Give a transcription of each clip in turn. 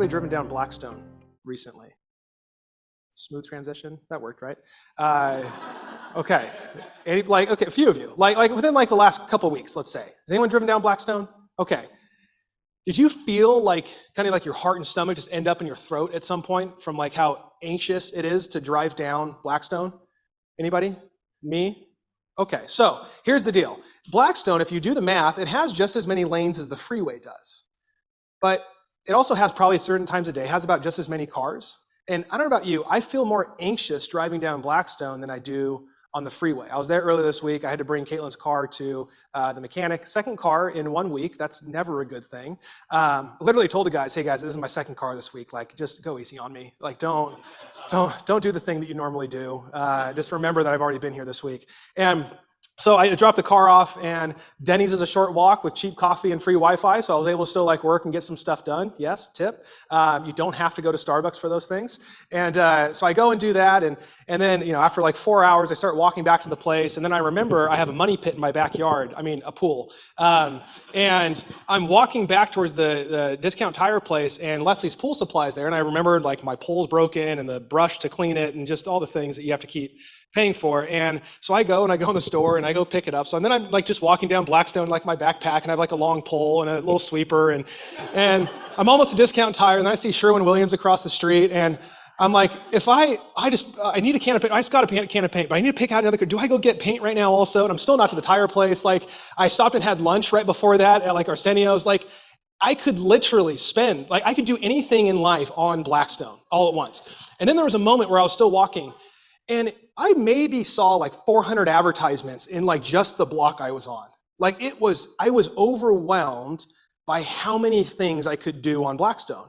Anybody driven down Blackstone recently? Smooth transition. That worked, right? Okay. Okay, a few of you. Like within like the last couple weeks, let's say. Has anyone driven down Blackstone? Okay. Did you feel like kind of like your heart and stomach just end up in your throat at some point from like how anxious it is to drive down Blackstone? Anybody? Me? Okay, so here's the deal. Blackstone, if you do the math, it has just as many lanes as the freeway does. But it also has probably certain times a day, has about just as many cars. And I don't know about you, I feel more anxious driving down Blackstone than I do on the freeway. I was there earlier this week. I had to bring Caitlin's car to the mechanic. Second car in 1 week. That's never a good thing. Literally told the guys, hey guys, this is my second car this week. Like, just go easy on me. Like, don't do the thing that you normally do. Just remember that I've already been here this week. And so I dropped the car off, and Denny's is a short walk with cheap coffee and free Wi-Fi, so I was able to still like work and get some stuff done. Yes, tip. You don't have to go to Starbucks for those things. And so I go and do that, and then after like 4 hours, I start walking back to the place, and then I remember I have a money pit in my backyard. I mean, a pool. And I'm walking back towards the discount tire place, and Leslie's Pool Supply's there, and I remembered like my pole's broken and the brush to clean it, and just all the things that you have to keep paying for. And so I go in the store and I go pick it up. So and then I'm like just walking down Blackstone, like my backpack, and I have like a long pole and a little sweeper, and I'm almost a discount tire, and then I see Sherwin-Williams across the street, and I'm like, if I need a can of paint, I just got a can of paint, but I need to pick out another, do I go get paint right now also? And I'm still not to the tire place. Like, I stopped and had lunch right before that at like Arsenio's. Like, I could literally I could do anything in life on Blackstone all at once. And then there was a moment where I was still walking, and I maybe saw like 400 advertisements in like just the block I was on. Like I was overwhelmed by how many things I could do on Blackstone.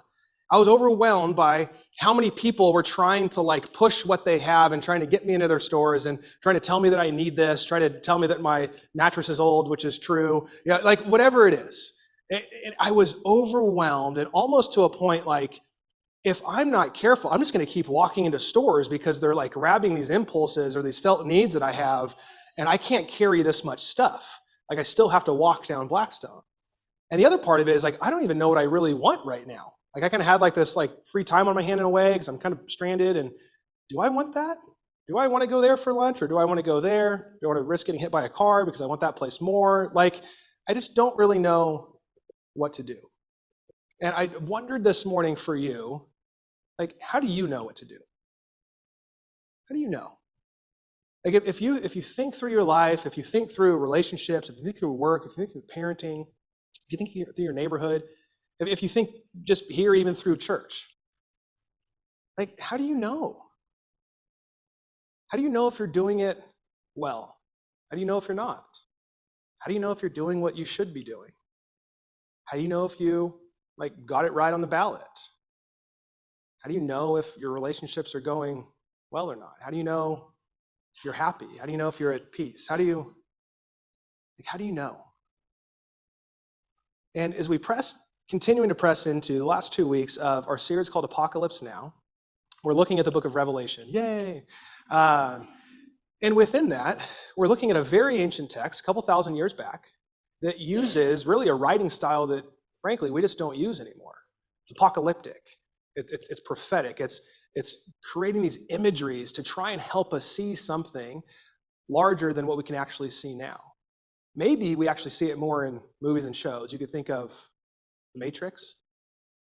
I was overwhelmed by how many people were trying to like push what they have and trying to get me into their stores and trying to tell me that I need this, trying to tell me that my mattress is old, which is true. Like whatever it is. And I was overwhelmed, and almost to a point like, if I'm not careful, I'm just going to keep walking into stores because they're like grabbing these impulses or these felt needs that I have, and I can't carry this much stuff. Like, I still have to walk down Blackstone. And the other part of it is like, I don't even know what I really want right now. Like, I kind of had like this like free time on my hand in a way because I'm kind of stranded. And do I want that? Do I want to go there for lunch, or do I want to go there? Do I want to risk getting hit by a car because I want that place more? Like, I just don't really know what to do. And I wondered this morning for you, like, how do you know what to do? How do you know? Like, if you think through your life, if you think through relationships, if you think through work, if you think through parenting, if you think through your neighborhood, if you think just here, even through church, like, how do you know? How do you know if you're doing it well? How do you know if you're not? How do you know if you're doing what you should be doing? How do you know if you like got it right on the ballot? How do you know if your relationships are going well or not? How do you know if you're happy? How do you know if you're at peace? How do you know? And as we continuing to press into the last 2 weeks of our series called Apocalypse Now, we're looking at the book of Revelation. Yay! And within that, we're looking at a very ancient text, a couple thousand years back, that uses really a writing style that, frankly, we just don't use anymore. It's apocalyptic. It's prophetic. It's creating these imageries to try and help us see something larger than what we can actually see now. Maybe we actually see it more in movies and shows. You could think of The Matrix.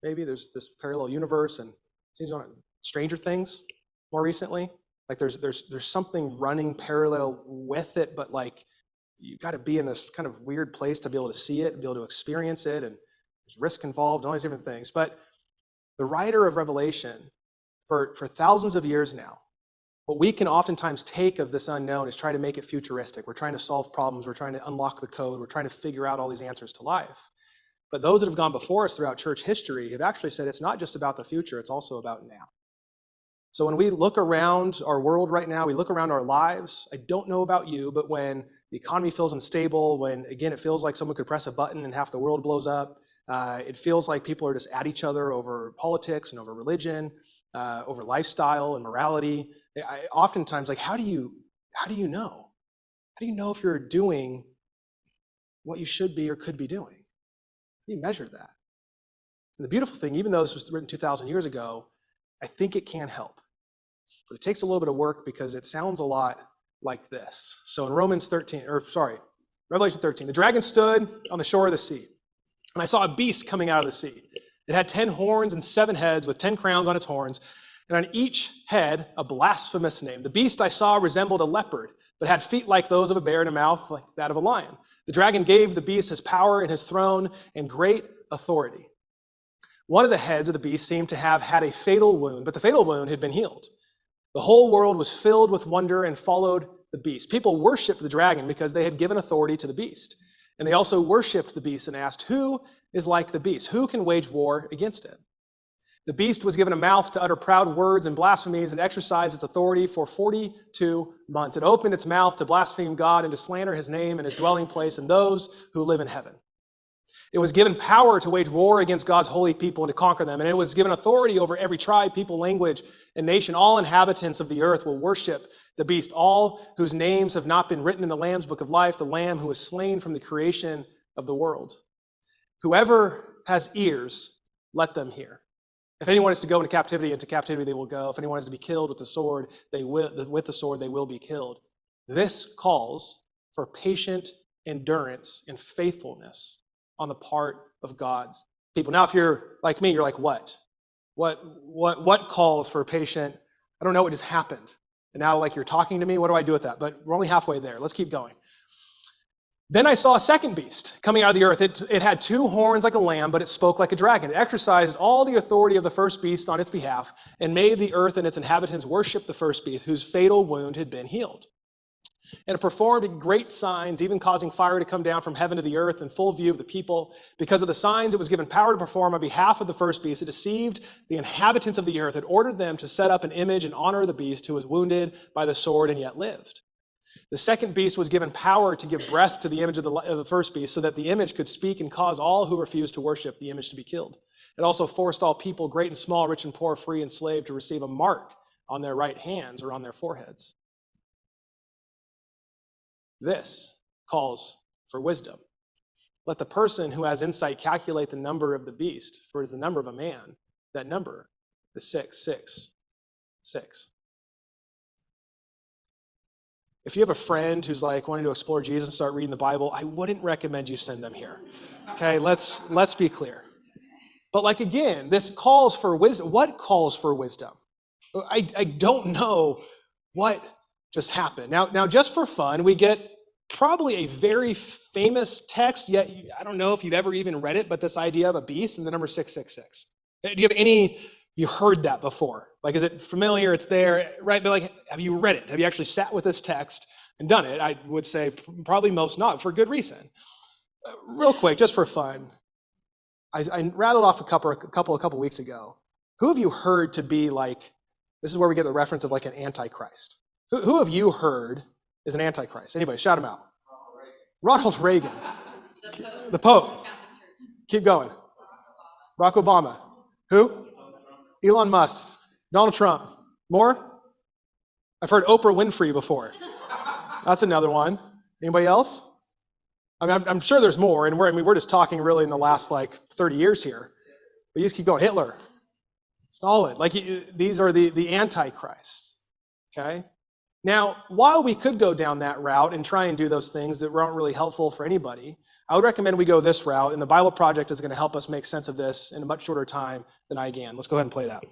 Maybe there's this parallel universe, and it seems on Stranger Things more recently. Like there's something running parallel with it, but like you got to be in this kind of weird place to be able to see it and be able to experience it, and there's risk involved, all these different things. But the writer of Revelation, for thousands of years now, what we can oftentimes take of this unknown is try to make it futuristic. We're trying to solve problems. We're trying to unlock the code. We're trying to figure out all these answers to life. But those that have gone before us throughout church history have actually said it's not just about the future, it's also about now. So when we look around our world right now, we look around our lives, I don't know about you, but when the economy feels unstable, when, again, it feels like someone could press a button and half the world blows up, it feels like people are just at each other over politics and over religion, over lifestyle and morality. Oftentimes, like, how do you know? How do you know if you're doing what you should be or could be doing? How do you measure that? And the beautiful thing, even though this was written 2,000 years ago, I think it can help. But it takes a little bit of work because it sounds a lot like this. So in Revelation 13, the dragon stood on the shore of the sea, and I saw a beast coming out of the sea. It had 10 horns and 7 heads with 10 crowns on its horns, and on each head a blasphemous name. The beast I saw resembled a leopard, but had feet like those of a bear and a mouth like that of a lion. The dragon gave the beast his power and his throne and great authority. One of the heads of the beast seemed to have had a fatal wound, but the fatal wound had been healed. The whole world was filled with wonder and followed the beast. People worshiped the dragon because they had given authority to the beast. And they also worshiped the beast and asked, who is like the beast? Who can wage war against it? The beast was given a mouth to utter proud words and blasphemies and exercise its authority for 42 months. It opened its mouth to blaspheme God and to slander his name and his dwelling place and those who live in heaven. It was given power to wage war against God's holy people and to conquer them. And it was given authority over every tribe, people, language, and nation. All inhabitants of the earth will worship the beast, all whose names have not been written in the Lamb's book of life, the Lamb who was slain from the creation of the world. Whoever has ears, let them hear. If anyone is to go into captivity they will go. If anyone is to be killed with the sword, they will be killed. This calls for patient endurance and faithfulness on the part of God's people. Now, if you're like me, you're like, what? What calls for patient? I don't know what just happened. And now, like, you're talking to me, what do I do with that? But we're only halfway there. Let's keep going. Then I saw a second beast coming out of the earth. It had 2 horns like a lamb, but it spoke like a dragon. It exercised all the authority of the first beast on its behalf and made the earth and its inhabitants worship the first beast whose fatal wound had been healed. And it performed great signs, even causing fire to come down from heaven to the earth in full view of the people. Because of the signs it was given power to perform on behalf of the first beast, it deceived the inhabitants of the earth. It ordered them to set up an image in honor of the beast who was wounded by the sword and yet lived. The second beast was given power to give breath to the image of the first beast so that the image could speak and cause all who refused to worship the image to be killed. It also forced all people, great and small, rich and poor, free and slave, to receive a mark on their right hands or on their foreheads. This calls for wisdom. Let the person who has insight calculate the number of the beast, for it is the number of a man. That number is 666. If you have a friend who's like wanting to explore Jesus and start reading the Bible, I wouldn't recommend you send them here. Okay, let's be clear. But like again, this calls for wisdom. What calls for wisdom? I don't know what just happened. Now, just for fun, we get probably a very famous text, yet I don't know if you've ever even read it, but this idea of a beast and the number 666. Do you heard that before? Like, is it familiar? It's there, right? But like, have you read it? Have you actually sat with this text and done it? I would say probably most not, for good reason. Real quick, just for fun, I rattled off a couple weeks ago. Who have you heard to be like, this is where we get the reference of like an antichrist? Who have you heard is an antichrist? Anybody, shout him out. Ronald Reagan. The Pope. Keep going. Barack Obama. Who? Elon Musk. Donald Trump. More? I've heard Oprah Winfrey before. That's another one. Anybody else? I'm sure there's more, and we're just talking really in the last like 30 years here. But you just keep going. Hitler. Stalin. Like, these are the antichrists. Okay? Now, while we could go down that route and try and do those things that weren't really helpful for anybody, I would recommend we go this route, and the Bible Project is going to help us make sense of this in a much shorter time than I can. Let's go ahead and play that.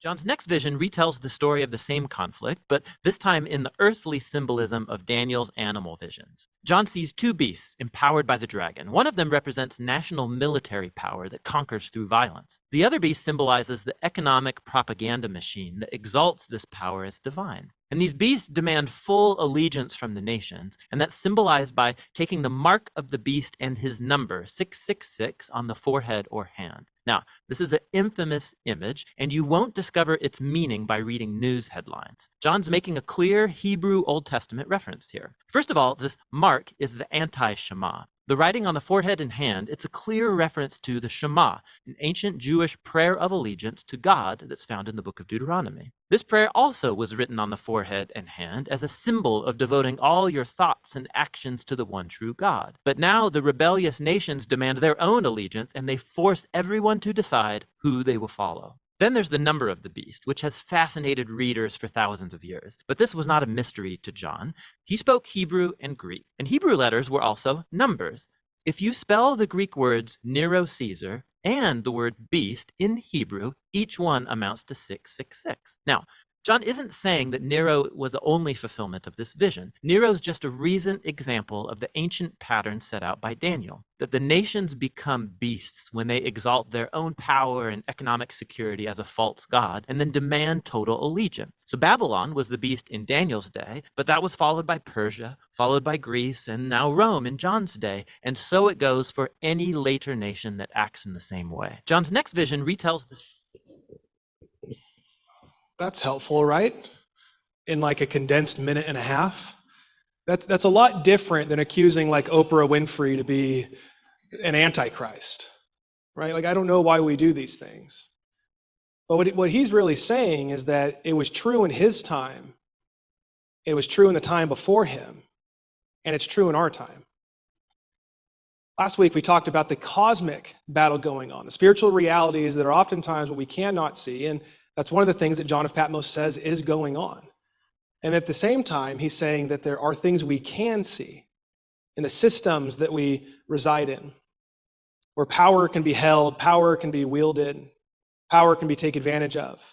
John's next vision retells the story of the same conflict, but this time in the earthly symbolism of Daniel's animal visions. John sees 2 beasts empowered by the dragon. One of them represents national military power that conquers through violence. The other beast symbolizes the economic propaganda machine that exalts this power as divine. And these beasts demand full allegiance from the nations, and that's symbolized by taking the mark of the beast and his number, 666, on the forehead or hand. Now, this is an infamous image, and you won't discover its meaning by reading news headlines. John's making a clear Hebrew Old Testament reference here. First of all, this mark is the anti-Shema. The writing on the forehead and hand, it's a clear reference to the Shema, an ancient Jewish prayer of allegiance to God that's found in the book of Deuteronomy. This prayer also was written on the forehead and hand as a symbol of devoting all your thoughts and actions to the one true God. But now the rebellious nations demand their own allegiance, and they force everyone to decide who they will follow. Then there's the number of the beast, which has fascinated readers for thousands of years. But this was not a mystery to John. He spoke Hebrew and Greek, and Hebrew letters were also numbers. If you spell the Greek words Nero Caesar and the word beast in Hebrew, each one amounts to 666. Now, John isn't saying that Nero was the only fulfillment of this vision. Nero's just a recent example of the ancient pattern set out by Daniel, that the nations become beasts when they exalt their own power and economic security as a false god and then demand total allegiance. So Babylon was the beast in Daniel's day, but that was followed by Persia, followed by Greece, and now Rome in John's day. And so it goes for any later nation that acts in the same way. John's next vision retells this. That's helpful, right? In like a condensed minute and a half. That's a lot different than accusing like Oprah Winfrey to be an antichrist, right? Like, I don't know why we do these things. But what he's really saying is that it was true in his time, it was true in the time before him, and it's true in our time. Last week, we talked about the cosmic battle going on, the spiritual realities that are oftentimes what we cannot see, and that's one of the things that John of Patmos says is going on. And at the same time, he's saying that there are things we can see in the systems that we reside in, where power can be held, power can be wielded, power can be taken advantage of.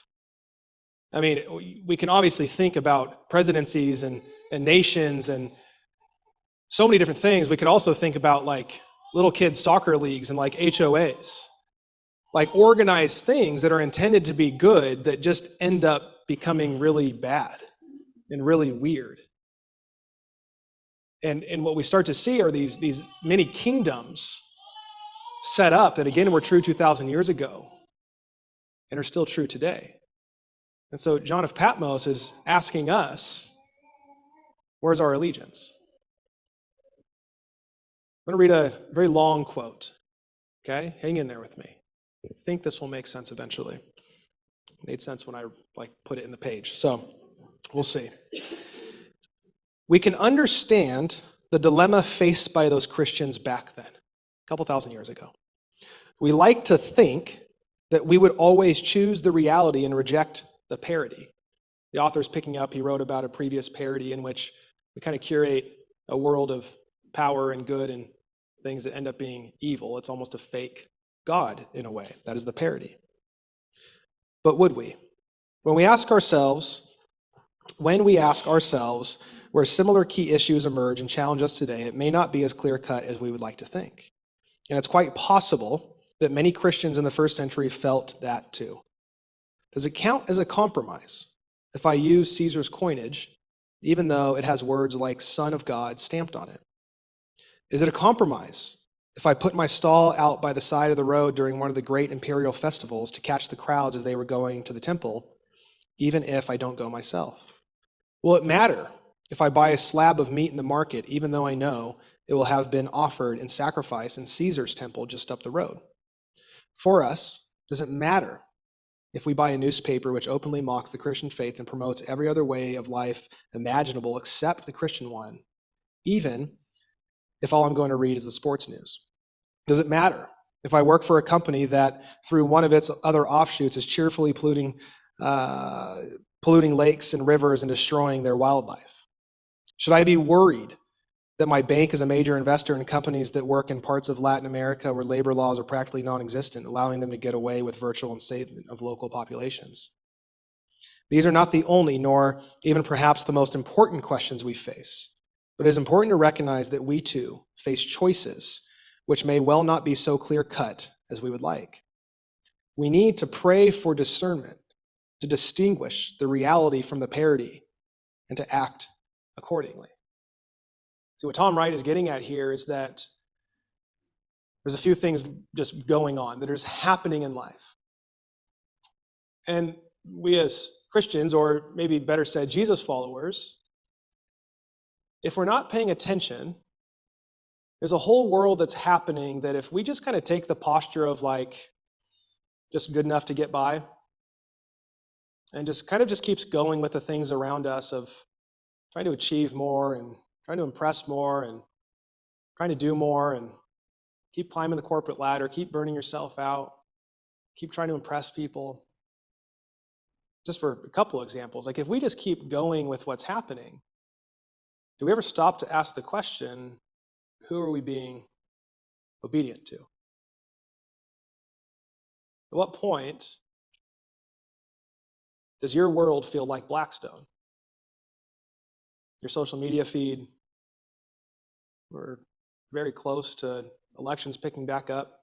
I mean, we can obviously think about presidencies and nations and so many different things. We could also think about like little kids' soccer leagues and like HOAs. Like organized things that are intended to be good that just end up becoming really bad and really weird. And what we start to see are these many kingdoms set up that, again, were true 2,000 years ago and are still true today. And so John of Patmos is asking us, where's our allegiance? I'm going to read a very long quote, okay? Hang in there with me. I think this will make sense eventually. It made sense when I put it in the page. So we'll see. We can understand the dilemma faced by those Christians back then, a couple thousand years ago. We like to think that we would always choose the reality and reject the parody. The author's picking up, he wrote about a previous parody in which we kind of curate a world of power and good and things that end up being evil. It's almost a fake God in a way. That is the parody. But would we? When we ask ourselves where similar key issues emerge and challenge us today, it may not be as clear-cut as we would like to think. And it's quite possible that many Christians in the first century felt that too. Does it count as a compromise if I use Caesar's coinage, even though it has words like Son of God stamped on it? Is it a compromise if I put my stall out by the side of the road during one of the great imperial festivals to catch the crowds as they were going to the temple, even if I don't go myself? Will it matter if I buy a slab of meat in the market, even though I know it will have been offered in sacrifice in Caesar's temple just up the road? For us, does it matter if we buy a newspaper which openly mocks the Christian faith and promotes every other way of life imaginable except the Christian one, even if all I'm going to read is the sports news? Does it matter if I work for a company that, through one of its other offshoots, is cheerfully polluting lakes and rivers and destroying their wildlife? Should I be worried that my bank is a major investor in companies that work in parts of Latin America where labor laws are practically non-existent, allowing them to get away with virtual enslavement of local populations? These are not the only, nor even perhaps the most important questions we face. But it is important to recognize that we too face choices which may well not be so clear-cut as we would like. We need to pray for discernment, to distinguish the reality from the parody, and to act accordingly. So what Tom Wright is getting at here is that there's a few things just going on that is happening in life. And we as Christians, or maybe better said, Jesus followers, if we're not paying attention, there's a whole world that's happening that if we just kind of take the posture of just good enough to get by, and just keeps going with the things around us of trying to achieve more and trying to impress more and trying to do more and keep climbing the corporate ladder, keep burning yourself out, keep trying to impress people. Just for a couple of examples, like if we just keep going with what's happening, do we ever stop to ask the question, who are we being obedient to? At what point does your world feel like Blackstone? Your social media feed, we're very close to elections picking back up.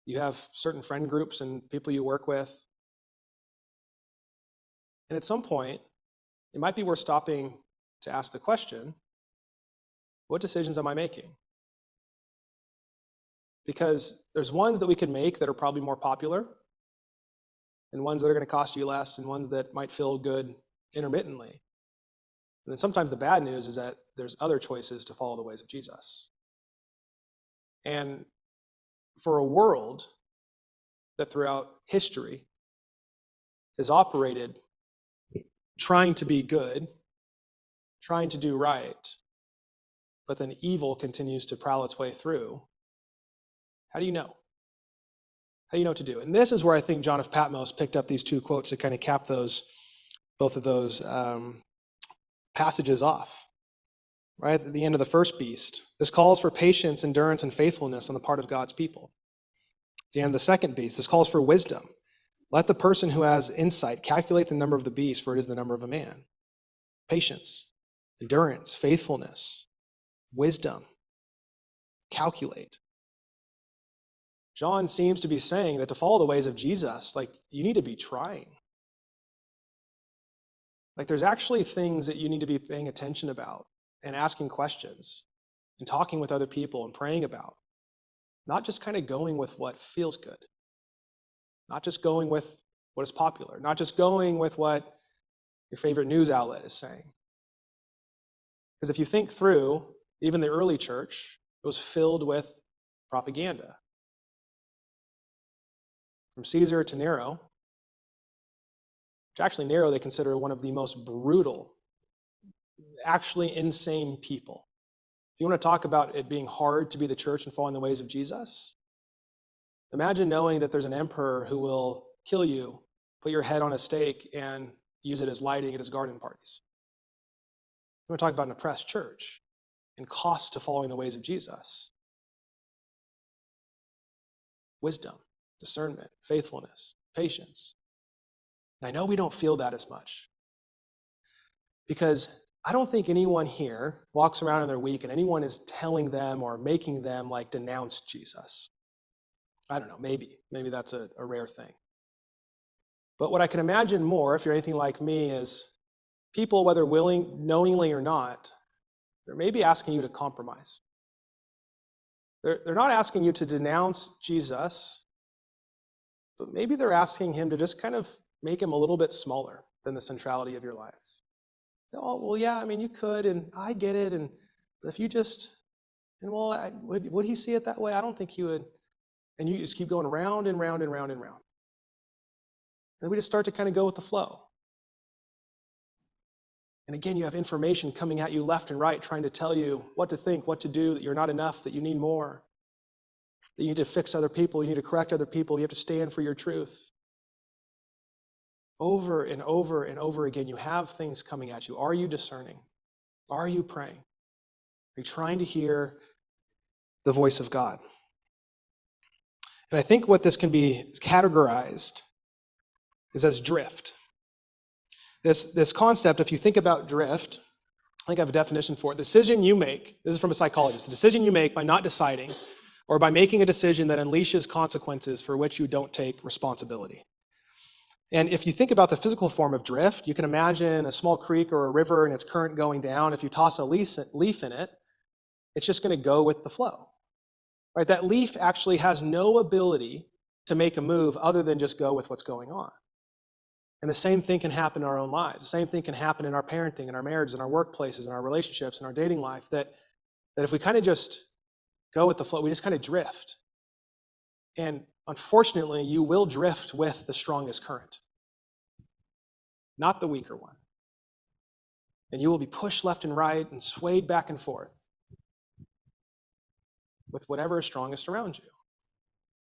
You have certain friend groups and people you work with. And at some point, it might be worth stopping to ask the question, what decisions am I making? Because there's ones that we could make that are probably more popular, and ones that are going to cost you less, and ones that might feel good intermittently. And then sometimes the bad news is that there's other choices to follow the ways of Jesus. And for a world that throughout history has operated trying to be good, trying to do right, but then evil continues to prowl its way through, how do you know? How do you know what to do? And this is where I think John of Patmos picked up these two quotes to kind of cap both of those passages off. Right at the end of the first beast, this calls for patience, endurance, and faithfulness on the part of God's people. At the end of the second beast, this calls for wisdom. Let the person who has insight calculate the number of the beast, for it is the number of a man. Patience, endurance, faithfulness, wisdom. Calculate. John seems to be saying that to follow the ways of Jesus, like, you need to be trying. Like, there's actually things that you need to be paying attention about and asking questions and talking with other people and praying about. Not just kind of going with what feels good. Not just going with what is popular. Not just going with what your favorite news outlet is saying. Because if you think through, even the early church, it was filled with propaganda. From Caesar to Nero, which actually Nero they consider one of the most brutal, actually insane people. If you want to talk about it being hard to be the church and following the ways of Jesus, imagine knowing that there's an emperor who will kill you, put your head on a stake, and use it as lighting at his garden parties. You want to talk about an oppressed church and cost to following the ways of Jesus. Wisdom, discernment, faithfulness, patience. And I know we don't feel that as much because I don't think anyone here walks around in their week and anyone is telling them or making them like denounce Jesus. I don't know, maybe that's a rare thing. But what I can imagine more, if you're anything like me, is people, whether knowingly or not, they're maybe asking you to compromise. They're not asking you to denounce Jesus, but maybe they're asking him to just kind of make him a little bit smaller than the centrality of your life. Oh, well, yeah, I mean, you could, and I get it, but if you just, and well, would he see it that way? I don't think he would. And you just keep going round and round and round and round. And then we just start to kind of go with the flow. And again, you have information coming at you left and right, trying to tell you what to think, what to do, that you're not enough, that you need more, that you need to fix other people, you need to correct other people, you have to stand for your truth. Over and over and over again, you have things coming at you. Are you discerning? Are you praying? Are you trying to hear the voice of God? And I think what this can be categorized is as drift. This concept, if you think about drift, I think I have a definition for it. The decision you make, this is from a psychologist, the decision you make by not deciding or by making a decision that unleashes consequences for which you don't take responsibility. And if you think about the physical form of drift, you can imagine a small creek or a river and its current going down. If you toss a leaf in it, it's just going to go with the flow. Right? That leaf actually has no ability to make a move other than just go with what's going on. And the same thing can happen in our own lives. The same thing can happen in our parenting, in our marriages, in our workplaces, in our relationships, in our dating life, that if we kind of just go with the flow, we just kind of drift. And unfortunately, you will drift with the strongest current, not the weaker one. And you will be pushed left and right and swayed back and forth with whatever is strongest around you.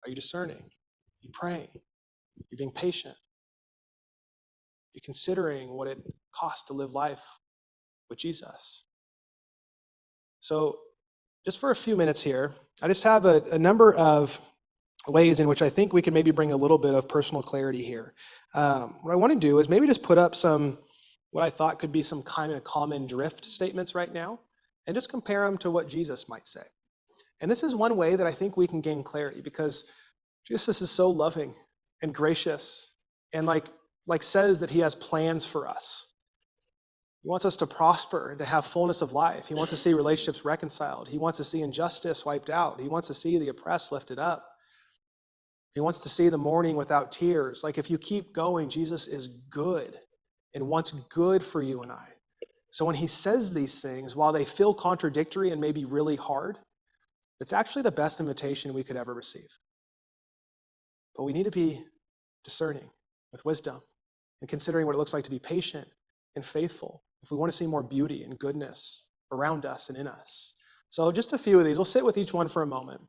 Are you discerning? Are you praying? Are you being patient? Are you considering what it costs to live life with Jesus? So just for a few minutes here, I just have a number of ways in which I think we can maybe bring a little bit of personal clarity here. What I want to do is maybe just put up some, what I thought could be some kind of common drift statements right now, and just compare them to what Jesus might say. And this is one way that I think we can gain clarity, because Jesus is so loving and gracious and like says that he has plans for us. He wants us to prosper and to have fullness of life. He wants to see relationships reconciled. He wants to see injustice wiped out. He wants to see the oppressed lifted up. He wants to see the mourning without tears. Like, if you keep going, Jesus is good and wants good for you and I. So when he says these things, while they feel contradictory and maybe really hard, it's actually the best invitation we could ever receive. But we need to be discerning with wisdom and considering what it looks like to be patient and faithful if we want to see more beauty and goodness around us and in us. So just a few of these. We'll sit with each one for a moment.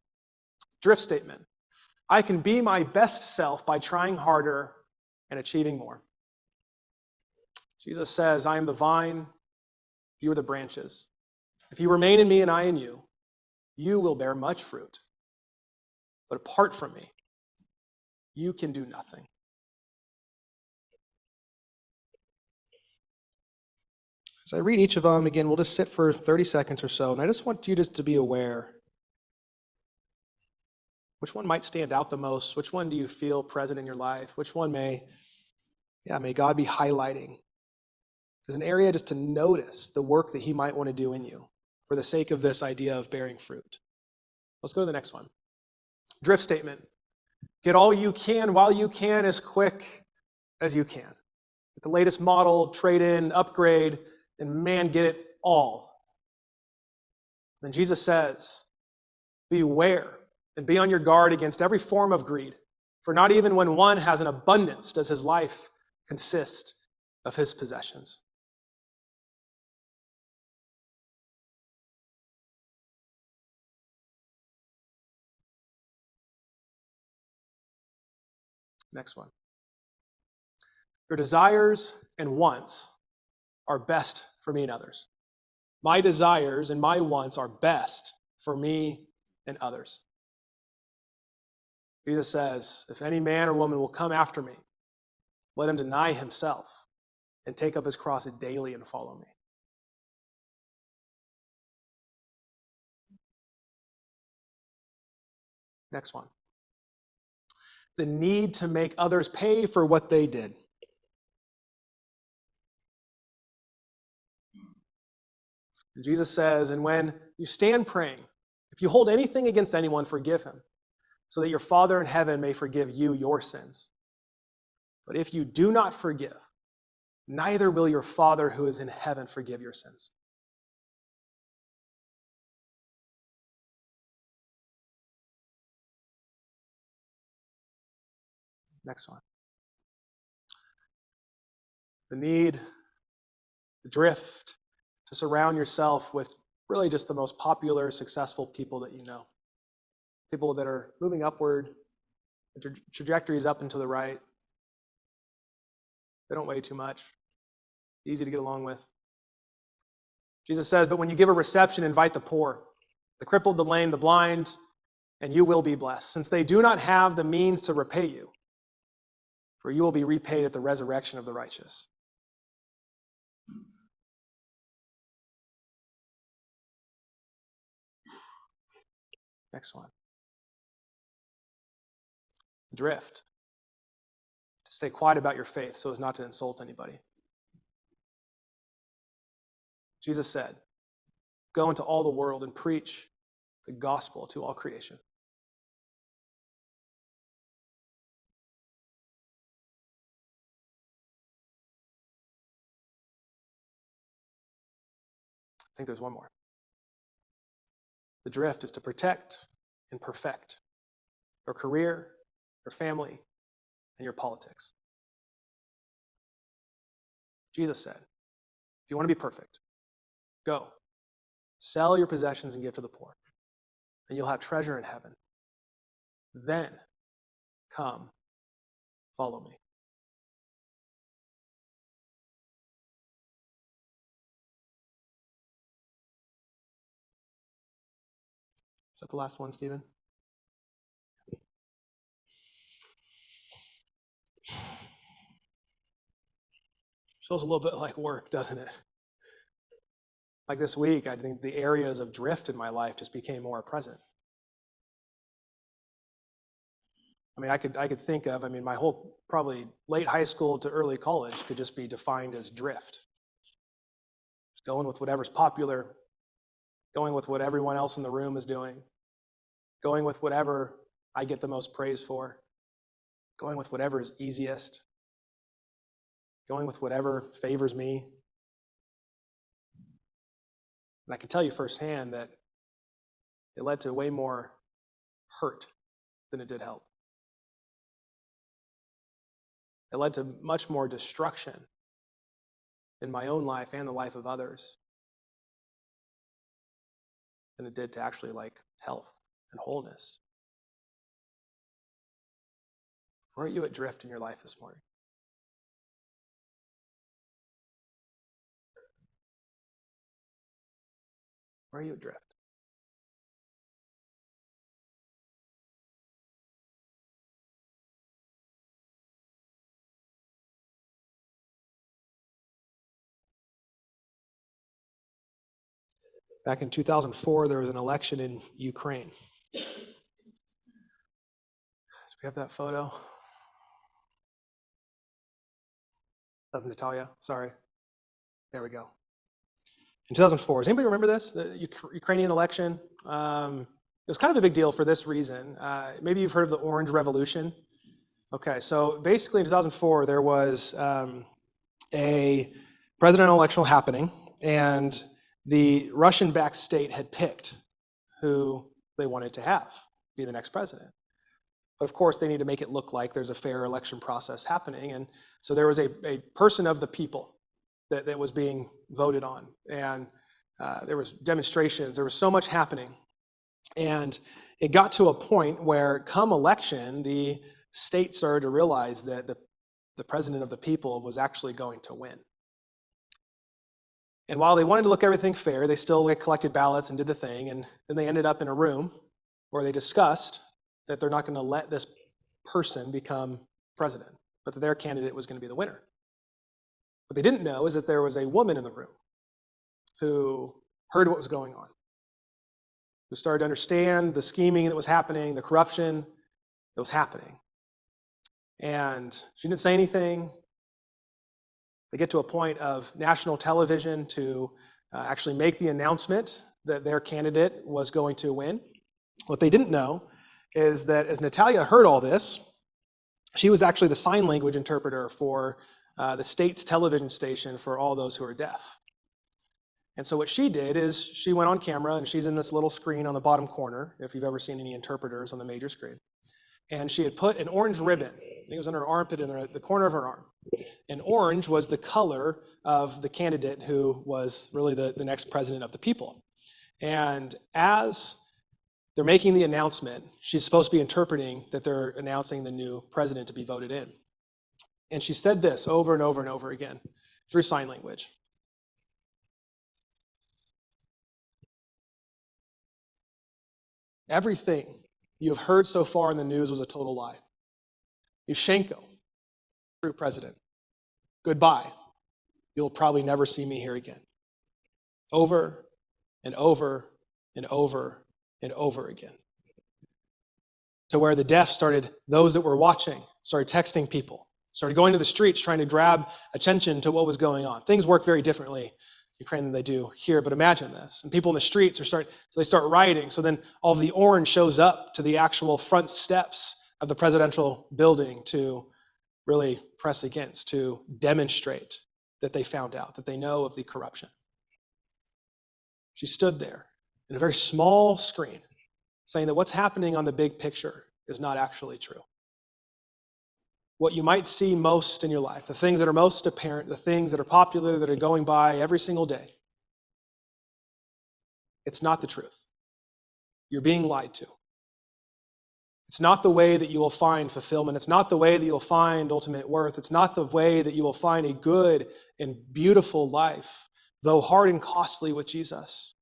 Drift statement. I can be my best self by trying harder and achieving more. Jesus says, I am the vine, you are the branches. If you remain in me and I in you, you will bear much fruit. But apart from me, you can do nothing. As I read each of them, again, we'll just sit for 30 seconds or so, and I just want you just to be aware. Which one might stand out the most? Which one do you feel present in your life? Which one may God be highlighting as an area just to notice the work that he might want to do in you for the sake of this idea of bearing fruit? Let's go to the next one. Drift statement. Get all you can while you can as quick as you can. Get the latest model, trade in, upgrade, and get it all. Then Jesus says, beware and be on your guard against every form of greed. For not even when one has an abundance does his life consist of his possessions. Next one. Your desires and wants are best for me and others. My desires and my wants are best for me and others. Jesus says, if any man or woman will come after me, let him deny himself and take up his cross daily and follow me. Next one. The need to make others pay for what they did. And Jesus says, and when you stand praying, if you hold anything against anyone, forgive him, so that your Father in heaven may forgive you your sins. But if you do not forgive, neither will your Father who is in heaven forgive your sins. Next one. The need, the drift, to surround yourself with really just the most popular, successful people that you know. People that are moving upward, the trajectory is up and to the right. They don't weigh too much. Easy to get along with. Jesus says, but when you give a reception, invite the poor, the crippled, the lame, the blind, and you will be blessed, since they do not have the means to repay you, for you will be repaid at the resurrection of the righteous. Next one. Drift. To stay quiet about your faith so as not to insult anybody. Jesus said, go into all the world and preach the gospel to all creation. I think there's one more. The drift is to protect and perfect your career, your family, and your politics. Jesus said, if you want to be perfect, go, sell your possessions and give to the poor, and you'll have treasure in heaven. Then come, follow me. Is that the last one, Stephen? Feels a little bit like work, doesn't it? Like this week, I think the areas of drift in my life just became more present. I mean, I could think of, my whole probably late high school to early college could just be defined as drift. Just going with whatever's popular, going with what everyone else in the room is doing, going with whatever I get the most praise for, going with whatever is easiest, going with whatever favors me. And I can tell you firsthand that it led to way more hurt than it did help. It led to much more destruction in my own life and the life of others than it did to actually health and wholeness. Where are you at drift in your life this morning? Where are you at drift? Back in 2004, there was an election in Ukraine. Do we have that photo? Of Natalia, sorry. There we go. In 2004, does anybody remember this? The Ukrainian election? It was kind of a big deal for this reason. Maybe you've heard of the Orange Revolution. Okay, so basically in 2004, there was a presidential election happening, and the Russian-backed state had picked who they wanted to have be the next president. But of course, they need to make it look like there's a fair election process happening. And so there was a person of the people that was being voted on. And there was demonstrations. There was so much happening. And it got to a point where come election, the state started to realize that the president of the people was actually going to win. And while they wanted to look everything fair, they still collected ballots and did the thing. And then they ended up in a room where they discussed that they're not going to let this person become president, but that their candidate was going to be the winner. What they didn't know is that there was a woman in the room who heard what was going on, who started to understand the scheming that was happening, the corruption that was happening. And she didn't say anything. They get to a point of national television to actually make the announcement that their candidate was going to win. What they didn't know is that as Natalia heard all this, she was actually the sign language interpreter for the state's television station for all those who are deaf. And so what she did is she went on camera, and she's in this little screen on the bottom corner, if you've ever seen any interpreters on the major screen. And she had put an orange ribbon, I think it was on her armpit in the corner of her arm. And orange was the color of the candidate who was really the next president of the people. And as they're making the announcement, she's supposed to be interpreting that they're announcing the new president to be voted in. And she said this over and over and over again through sign language. Everything you have heard so far in the news was a total lie. Yushchenko, true president. Goodbye. You'll probably never see me here again. Over and over and over and over again. To where the deaf started, those that were watching, started texting people, started going to the streets trying to grab attention to what was going on. Things work very differently in Ukraine than they do here, but imagine this. And people in the streets they start rioting. So then all the orange shows up to the actual front steps of the presidential building to really press against, to demonstrate that they found out, that they know of the corruption. She stood there in a very small screen saying that what's happening on the big picture is not actually true. what you might see most in your life, the things that are most apparent, the things that are popular, that are going by every single day, it's not the truth. You're being lied to. It's not the way that you will find fulfillment. It's not the way that you'll find ultimate worth. It's not the way that you will find a good and beautiful life, though hard and costly, with Jesus.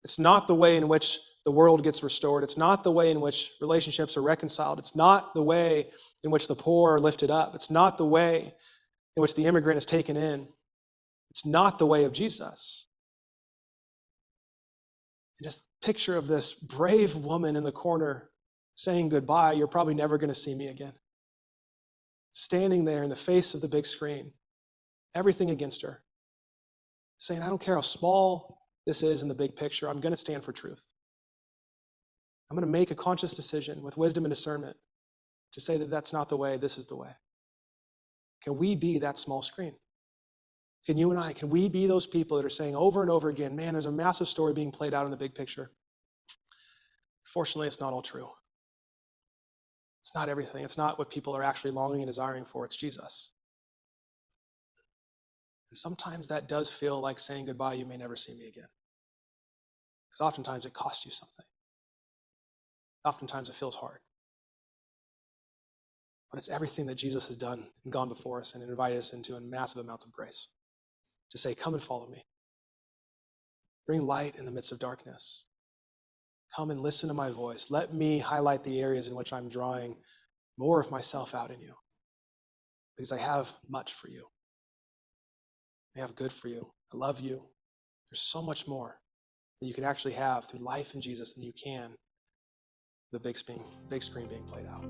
It's not the way in which the world gets restored. It's not the way in which relationships are reconciled. It's not the way in which the poor are lifted up. It's not the way in which the immigrant is taken in. It's not the way of Jesus. And just picture of this brave woman in the corner saying goodbye. You're probably never going to see me again. Standing there in the face of the big screen, everything against her, saying, I don't care how small this is in the big picture, I'm going to stand for truth. I'm going to make a conscious decision with wisdom and discernment to say that that's not the way, this is the way. Can we be that small screen? Can you and I, can we be those people that are saying over and over again, man, there's a massive story being played out in the big picture. Fortunately, it's not all true. It's not everything. It's not what people are actually longing and desiring for. It's Jesus. And sometimes that does feel like saying goodbye, you may never see me again. Because oftentimes it costs you something. Oftentimes it feels hard. But it's everything that Jesus has done and gone before us and invited us into in massive amounts of grace. To say, come and follow me. Bring light in the midst of darkness. Come and listen to my voice. Let me highlight the areas in which I'm drawing more of myself out in you. Because I have much for you. I have good for you. I love you. There's so much more that you can actually have through life in Jesus than you can the big screen being played out.